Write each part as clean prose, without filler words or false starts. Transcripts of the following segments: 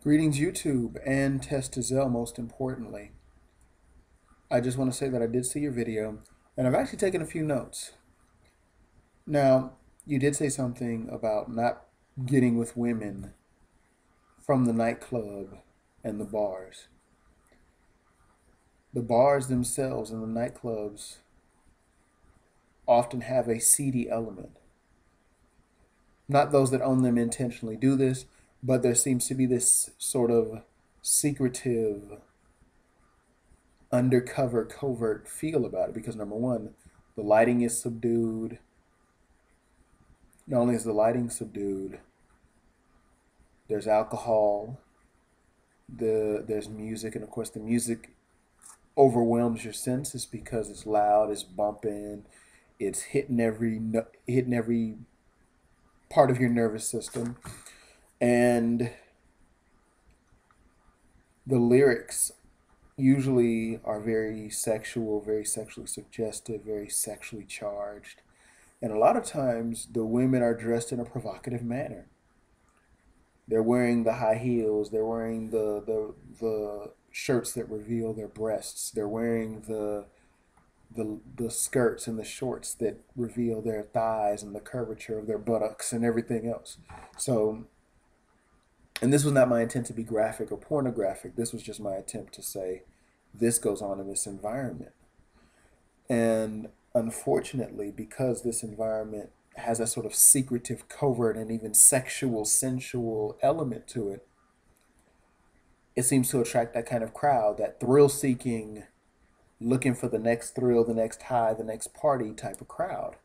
Greetings, YouTube, and Testizel, most importantly. I just want to say that I did see your video, and I've actually taken a few notes. Now, you did say something about not getting with women from the nightclub and the bars. The bars themselves and the nightclubs often have a seedy element. Not those that own them intentionally do this, but there seems to be this sort of secretive undercover, covert feel about it because number one, the lighting is subdued. Not only is the lighting subdued, there's alcohol, there's music, and of course the music overwhelms your senses because it's loud, it's bumping, it's hitting every part of your nervous system, and the lyrics usually are very sexual, very sexually suggestive, very sexually charged. And a lot of times the women are dressed in a provocative manner. They're wearing the high heels, they're wearing the shirts that reveal their breasts. They're wearing the skirts and the shorts that reveal their thighs and the curvature of their buttocks and everything else. So, and this was not my intent to be graphic or pornographic. This was just my attempt to say this goes on in this environment. And unfortunately, because this environment has a sort of secretive, covert, and even sexual, sensual element to it, it seems to attract that kind of crowd, that thrill seeking, looking for the next thrill, the next high, the next party type of crowd.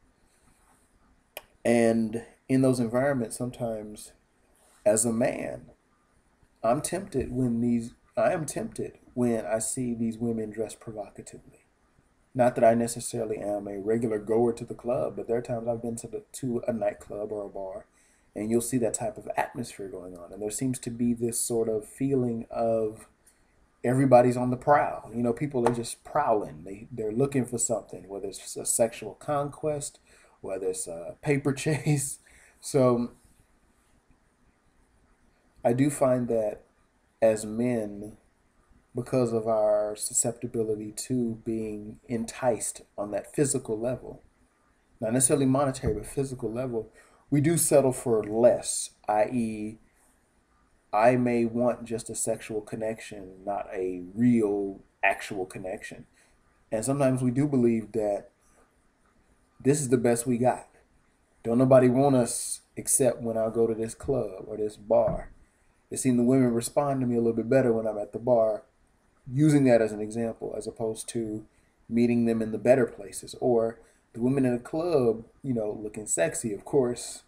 And in those environments, sometimes as a man, I am tempted when I see these women dressed provocatively. Not that I necessarily am a regular goer to the club, but there are times I've been to a nightclub or a bar, and you'll see that type of atmosphere going on. And there seems to be this sort of feeling of everybody's on the prowl. You know, people are just prowling. They're looking for something, whether it's a sexual conquest, whether it's a paper chase. So I do find that as men, because of our susceptibility to being enticed on that physical level, not necessarily monetary, but physical level, we do settle for less, i.e., I may want just a sexual connection, not a real, actual connection. And sometimes we do believe that this is the best we got. Don't nobody want us except when I go to this club or this bar. It seems the women respond to me a little bit better when I'm at the bar, using that as an example, as opposed to meeting them in the better places. Or the women in the club, you know, looking sexy, of course.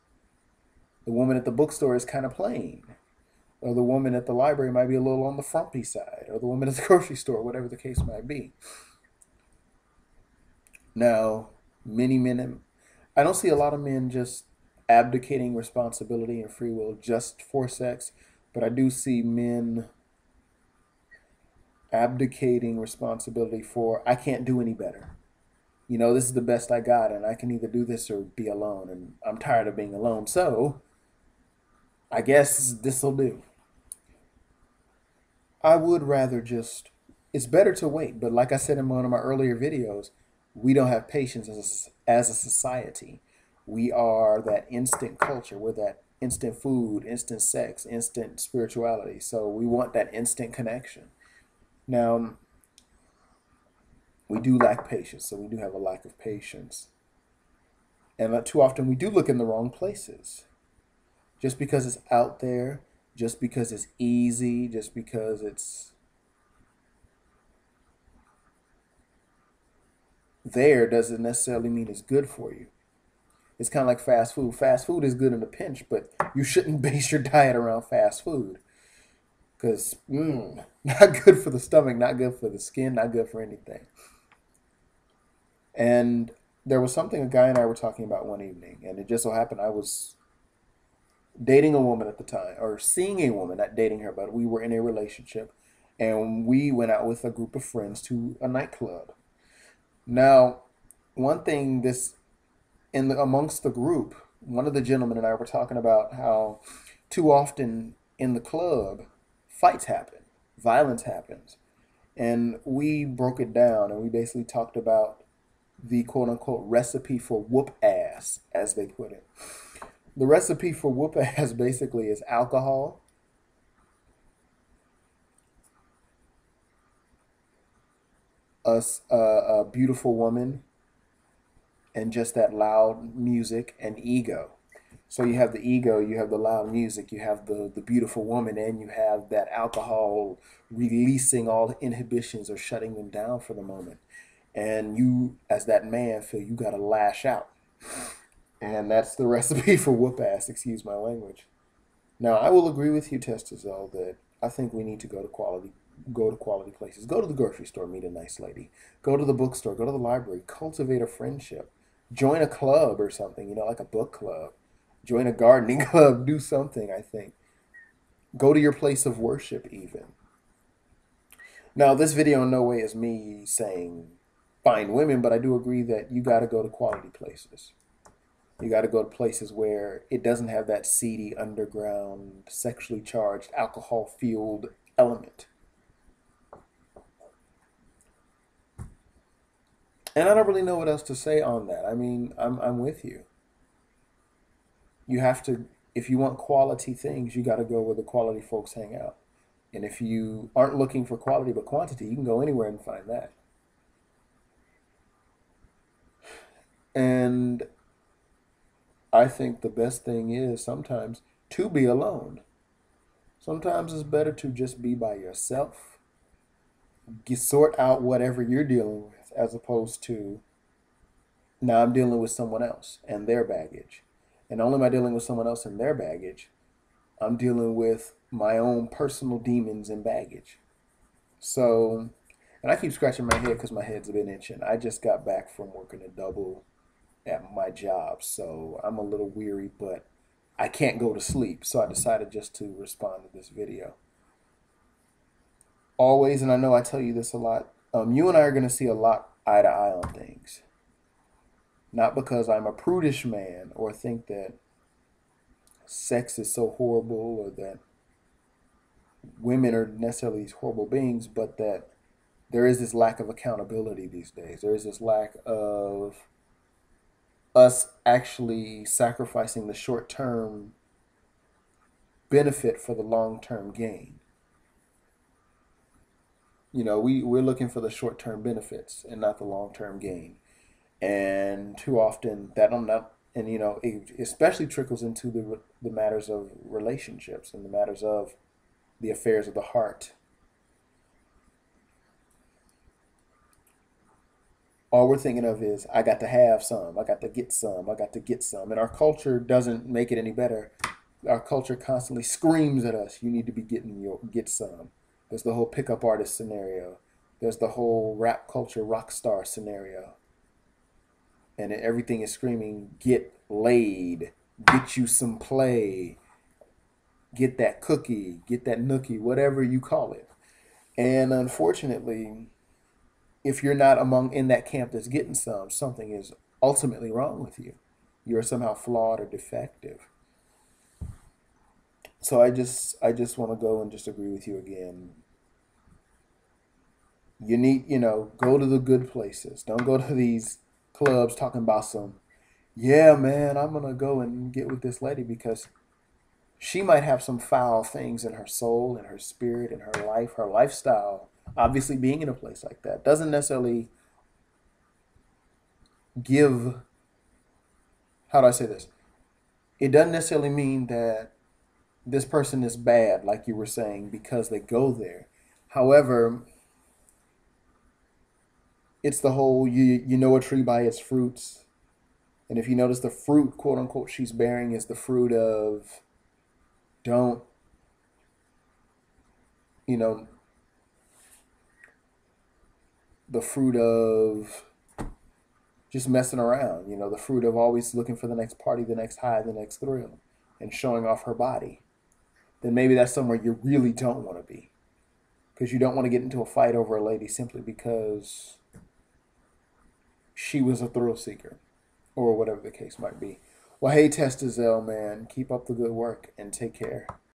The woman at the bookstore is kind of plain. Or the woman at the library might be a little on the frumpy side. Or the woman at the grocery store, whatever the case might be. Now, many men, I don't see a lot of men just abdicating responsibility and free will just for sex, but I do see men abdicating responsibility for, I can't do any better. You know, this is the best I got, and I can either do this or be alone, and I'm tired of being alone, so I guess this'll do. I would rather just, it's better to wait, but like I said in one of my earlier videos, we don't have patience as a society. We are that instant culture. We're that instant food, instant sex, instant spirituality. So we want that instant connection. Now, we do lack patience, so we do have a lack of patience. And too often we do look in the wrong places. Just because it's out there, just because it's easy, just because it's there doesn't necessarily mean it's good for you. It's kind of like fast food. Fast food is good in a pinch, but you shouldn't base your diet around fast food because not good for the stomach, not good for the skin, not good for anything. And there was something a guy and I were talking about one evening, and it just so happened I was dating a woman at the time, or seeing a woman, not dating her, but we were in a relationship, and we went out with a group of friends to a nightclub. Now, one thing amongst the group, one of the gentlemen and I were talking about how too often in the club, fights happen, violence happens. And we broke it down and we basically talked about the quote unquote recipe for whoop ass, as they put it. The recipe for whoop ass basically is alcohol, a beautiful woman, and just that loud music and ego. So you have the ego, you have the loud music, you have the beautiful woman, and you have that alcohol releasing all inhibitions or shutting them down for the moment. And you, as that man, feel you got to lash out. And that's the recipe for whoop ass, excuse my language. Now, I will agree with you, Testizel, that I think we need to go to quality places. Go to the grocery store, meet a nice lady. Go to the bookstore, go to the library, cultivate a friendship. Join a club or something, like a book club. Join a gardening club, do something, I think. Go to your place of worship even. Now, this video in no way is me saying find women, but I do agree that you got to go to quality places. You got to go to places where it doesn't have that seedy, underground, sexually charged, alcohol-fueled element. And I don't really know what else to say on that. I mean, I'm with you. You have to, if you want quality things, you got to go where the quality folks hang out. And if you aren't looking for quality but quantity, you can go anywhere and find that. And I think the best thing is sometimes to be alone. Sometimes it's better to just be by yourself, sort out whatever you're dealing with, as opposed to now I'm dealing with someone else and their baggage. And not only am I dealing with someone else and their baggage, I'm dealing with my own personal demons and baggage. So, and I keep scratching my head because my head's been itching. I just got back from working a double at my job, so I'm a little weary, but I can't go to sleep. So I decided just to respond to this video. Always, and I know I tell you this a lot, you and I are going to see a lot eye to eye on things. Not because I'm a prudish man or think that sex is so horrible or that women are necessarily these horrible beings, but that there is this lack of accountability these days. There is this lack of us actually sacrificing the short-term benefit for the long-term gain. We're looking for the short-term benefits and not the long-term gain. And too often that I'm not, and it especially trickles into the matters of relationships and the matters of the affairs of the heart. All we're thinking of is I got to have some, I got to get some, I got to get some. And our culture doesn't make it any better. Our culture constantly screams at us, you need to be get some. There's the whole pickup artist scenario. There's the whole rap culture rock star scenario. And everything is screaming, get laid, get you some play, get that cookie, get that nookie, whatever you call it. And unfortunately, if you're not in that camp that's getting something is ultimately wrong with you. You're somehow flawed or defective. So I just want to go and just agree with you again. You need, go to the good places. Don't go to these clubs talking about yeah, man, I'm going to go and get with this lady because she might have some foul things in her soul, in her spirit, in her life, her lifestyle. Obviously, being in a place like that doesn't necessarily give, how do I say this? It doesn't necessarily mean that this person is bad, like you were saying, because they go there. However, it's the whole you know a tree by its fruits. And if you notice the fruit, quote unquote, she's bearing is the fruit of don't, the fruit of just messing around, the fruit of always looking for the next party, the next high, the next thrill, and showing off her body, then maybe that's somewhere you really don't want to be. Because you don't want to get into a fight over a lady simply because she was a thrill seeker or whatever the case might be. Well, hey, Testizel, man, keep up the good work and take care.